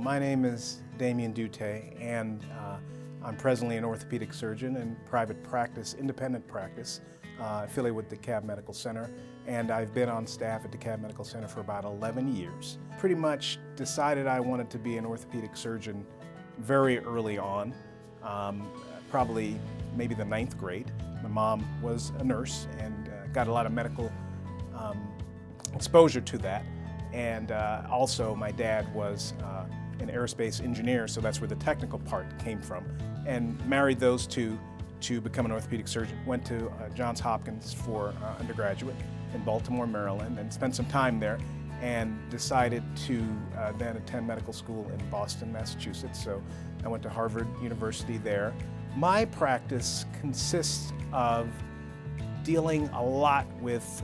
My name is Damien Doute, and I'm presently an orthopedic surgeon in private practice, independent practice, affiliated with DeKalb Medical Center, and I've been on staff at DeKalb Medical Center for about 11 years. Pretty much decided I wanted to be an orthopedic surgeon very early on, probably maybe the 9th grade. My mom was a nurse and got a lot of medical exposure to that, and also my dad was an aerospace engineer, so that's where the technical part came from, and married those two to become an orthopedic surgeon. Went to Johns Hopkins for undergraduate in Baltimore, Maryland, and spent some time there, and decided to then attend medical school in Boston, Massachusetts. So I went to Harvard University there. My practice consists of dealing a lot with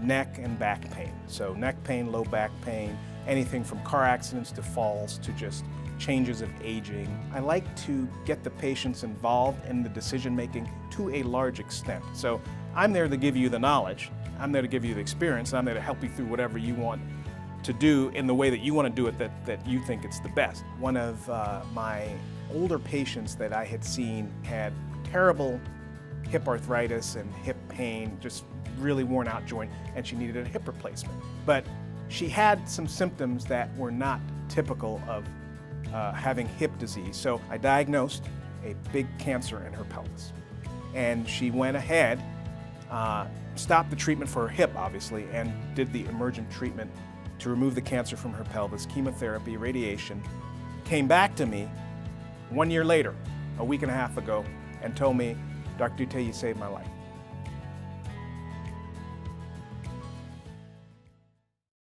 neck and back pain. So neck pain, low back pain, anything from car accidents to falls to just changes of aging. I like to get the patients involved in the decision making to a large extent. So I'm there to give you the knowledge, I'm there to give you the experience, and I'm there to help you through whatever you want to do in the way that you want to do it, that you think it's the best. One of my older patients that I had seen had terrible hip arthritis and hip pain, just really worn out joint, and she needed a hip replacement. But she had some symptoms that were not typical of having hip disease. So I diagnosed a big cancer in her pelvis. And she went ahead, stopped the treatment for her hip, obviously, and did the emergent treatment to remove the cancer from her pelvis, chemotherapy, radiation. Came back to me 1 year later, a week and a half ago, and told me, "Dr. Doute, you saved my life."